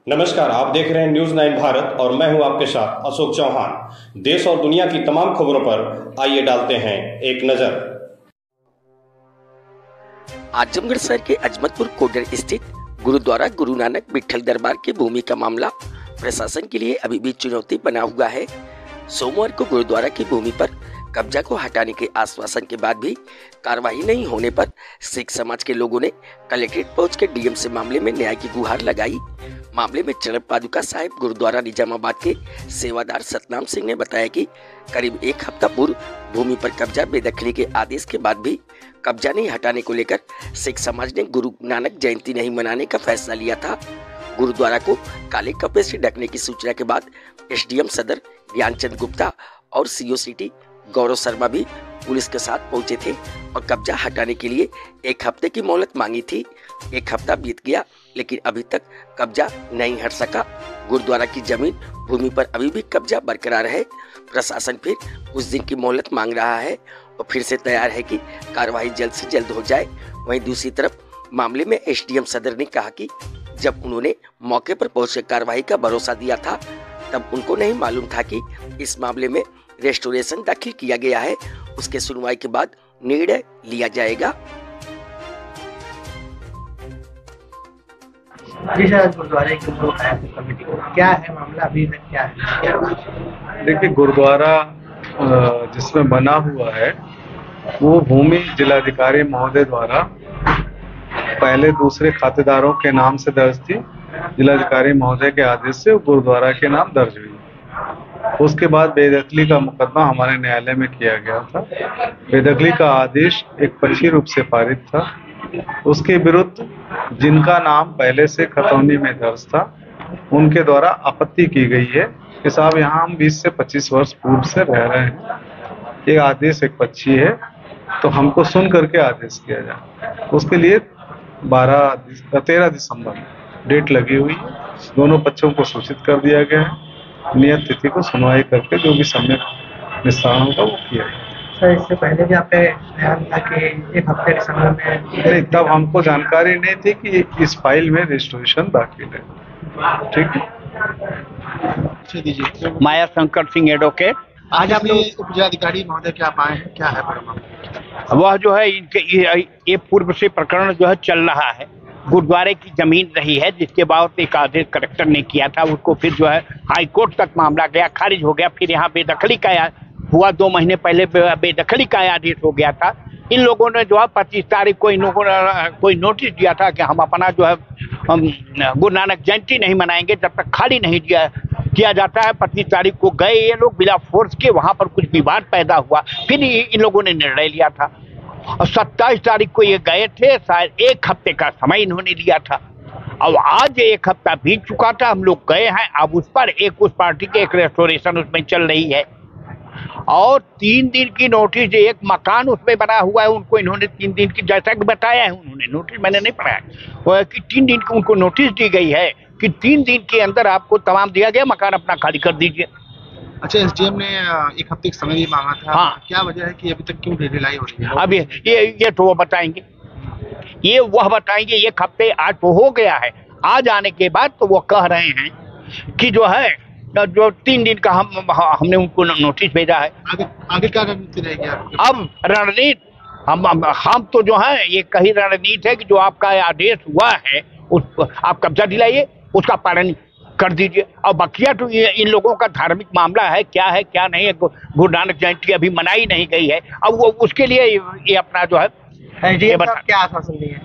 नमस्कार, आप देख रहे हैं न्यूज 9 भारत और मैं हूं आपके साथ अशोक चौहान। देश और दुनिया की तमाम खबरों पर आइए डालते हैं एक नजर। आजमगढ़ शहर के अजमतपुर कोडर स्थित गुरुद्वारा गुरु नानक विठल दरबार की भूमि का मामला प्रशासन के लिए अभी भी चुनौती बना हुआ है। सोमवार को गुरुद्वारा की भूमि पर कब्जा को हटाने के आश्वासन के बाद भी कार्रवाई नहीं होने पर सिख समाज के लोगों ने कलेक्ट्रेट पहुंचकर डीएम से मामले में न्याय की गुहार लगाई। मामले में चरण पादुका साहिब गुरुद्वारा निजामाबाद के सेवादार सतनाम सिंह ने बताया कि करीब एक हफ्ता पूर्व भूमि पर कब्जा बेदखली के आदेश के बाद भी कब्जा नहीं हटाने को लेकर सिख समाज ने गुरु नानक जयंती नहीं मनाने का फैसला लिया था। गुरुद्वारा को काले कपड़े से ढकने की सूचना के बाद एसडीएम सदर ज्ञानचंद गुप्ता और सीओ सिटी गौरव शर्मा भी पुलिस के साथ पहुंचे थे और कब्जा हटाने के लिए एक हफ्ते की मोहलत मांगी थी। एक हफ्ता बीत गया लेकिन अभी तक कब्जा नहीं हट सका। गुरुद्वारा की जमीन भूमि पर अभी भी कब्जा बरकरार है। प्रशासन फिर कुछ दिन की मोहलत मांग रहा है और फिर से तैयार है कि कार्रवाई जल्द से जल्द हो जाए। वहीं दूसरी तरफ मामले में एसडीएम सदर ने कहा कि जब उन्होंने मौके पर पहुंचकर कार्रवाई का भरोसा दिया था तब उनको नहीं मालूम था कि इस मामले में रेस्टोरेशन दाखिल किया गया है। उसके सुनवाई के बाद निर्णय लिया जाएगा। गुरुद्वारे की जो कमेटी क्या है मामला, अभी तक क्या है? देखिए, गुरुद्वारा जिसमें बना हुआ है वो भूमि जिलाधिकारी महोदय द्वारा पहले दूसरे खातेदारों के नाम से दर्ज थी। जिलाधिकारी महोदय के आदेश से गुरुद्वारा के नाम दर्ज हुई। उसके बाद बेदखली का मुकदमा हमारे न्यायालय में किया गया था। बेदखली का आदेश एक पक्षी रूप से पारित था। उसके विरुद्ध जिनका नाम पहले से खतौनी में दर्ज था उनके द्वारा आपत्ति की गई है कि साहब यहाँ हम 20 से 25 वर्ष पूर्व से रह रहे हैं, ये आदेश एक पक्षी है तो हमको सुन करके आदेश किया जाए। उसके लिए 13 दिसंबर डेट लगी हुई है। दोनों पक्षों को सूचित कर दिया गया है। नियत तिथि को सुनवाई करके जो भी सम्यक निस्तारण होगा वो किया जाएगा। सर, इससे पहले भी आपके बयान था कि एक हफ्ते दिसंबर में नहीं, तब हमको जानकारी नहीं थी कि इस फाइल में रजिस्ट्रेशन दाखिल है। ठीक है, दीजिए। माया शंकर सिंह एडवोकेट। आज आप लोग उप जिलाधिकारी महोदय क्या पाए हैं, क्या है प्रमाण? वह जो है इनके ये पूर्व से प्रकरण जो है चल रहा है। गुरुद्वारे की जमीन रही है जिसके बाद एक आदेश कलेक्टर ने किया था, उसको फिर जो है हाई कोर्ट तक मामला गया, खारिज हो गया। फिर यहाँ बेदखली का हुआ, 2 महीने पहले बेदखली का आदेश हो गया था। इन लोगों ने जो है 25 तारीख को इन लोगों ने कोई नोटिस दिया था कि हम अपना जो है हम गुरु नानक जयंती नहीं मनाएंगे जब तक खाली नहीं किया जाता है। 25 तारीख को गए ये लोग बिना फोर्स के, वहां पर कुछ विवाद पैदा हुआ, फिर इन लोगों ने निर्णय लिया था और 27 तारीख को ये गए थे। शायद एक हफ्ते का समय इन्होंने लिया था। अब आज एक हफ्ता बीत चुका था, हम लोग गए हैं। अब उस पर उस पार्टी के एक रेस्टोरेशन उसमें चल रही है और 3 दिन की नोटिस, एक मकान उसमें बना हुआ है, उनको इन्होंने 3 दिन की, जैसा कि बताया है उन्होंने, नोटिस मैंने नहीं पढ़ा है, वो है कि 3 दिन की उनको नोटिस दी गई है कि 3 दिन के अंदर आपको तमाम दिया गया, मकान अपना खाली कर दीजिए। अच्छा, एसडीएम ने एक हफ्ते का समय भी मांगा था। हाँ, क्या वजह है कि अभी तक क्यों ढिलाई हो रही है? अब ये तो वो बताएंगे, ये वह बताएंगे। एक हफ्ते आज तो हो गया है, आज आने के बाद तो वो कह रहे हैं कि जो है जो 3 दिन का हमने उनको नोटिस भेजा है। आगे क्या रणनीति रहेगी आपकी? अब रणनीति हम तो जो है ये कही रणनीति है कि जो आपका आदेश हुआ है उस आप कब्जा दिलाइए, उसका पालन कर दीजिए। और बकिया तो इन लोगों का धार्मिक मामला है, क्या है क्या नहीं है। गुरु नानक जयंती अभी मनाई नहीं गई है, अब वो उसके लिए ये अपना जो है क्या आश्वासन दिए?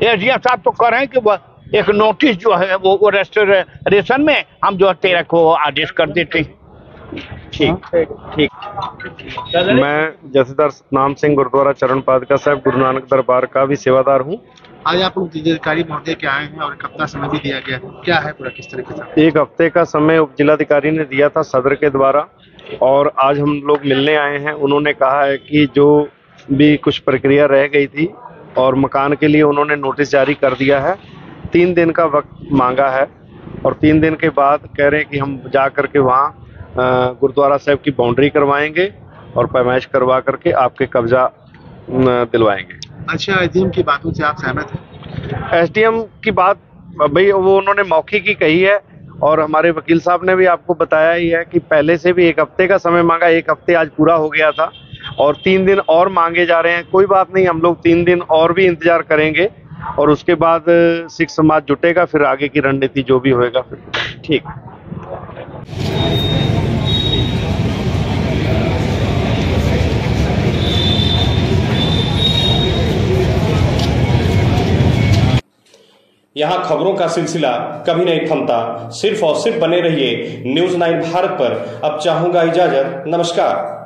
एसडीएम साहब तो कह रहे हैं कि वो एक नोटिस जो है वो रेस्टोरेशन में हम जो 13 को आदेश कर देते हैं। ठीक। मैं जथेदार सतनाम सिंह गुरुद्वारा चरण पादुका साहिब गुरु नानक दरबार का भी सेवादार हूँ। आज आप उप जिलाधिकारी महोदय के आए हैं और एक हफ्ता समय भी दिया गया, क्या है पूरा, किस तरीके से? एक हफ्ते का समय उप जिलाधिकारी ने दिया था सदर के द्वारा और आज हम लोग मिलने आए हैं। उन्होंने कहा है कि जो भी कुछ प्रक्रिया रह गई थी और मकान के लिए उन्होंने नोटिस जारी कर दिया है। 3 दिन का वक्त मांगा है और 3 दिन के बाद कह रहे हैं कि हम जा करके वहाँ गुरुद्वारा साहिब की बाउंड्री करवाएंगे और पैमाइश करवा करके आपके कब्जा दिलवाएंगे। अच्छा, एसडीएम की बातों से आप सहमत हैं? एसडीएम की बात भाई वो उन्होंने मौखिक ही कही है, और हमारे वकील साहब ने भी आपको बताया ही है कि पहले से भी 1 हफ्ते का समय मांगा, 1 हफ्ते आज पूरा हो गया था और 3 दिन और मांगे जा रहे हैं। कोई बात नहीं, हम लोग 3 दिन और भी इंतजार करेंगे और उसके बाद सिख समाज जुटेगा, फिर आगे की रणनीति जो भी होएगा फिर ठीक। यहाँ खबरों का सिलसिला कभी नहीं थमता। सिर्फ और सिर्फ बने रहिए न्यूज़ 9 भारत पर। अब चाहूंगा इजाजत, नमस्कार।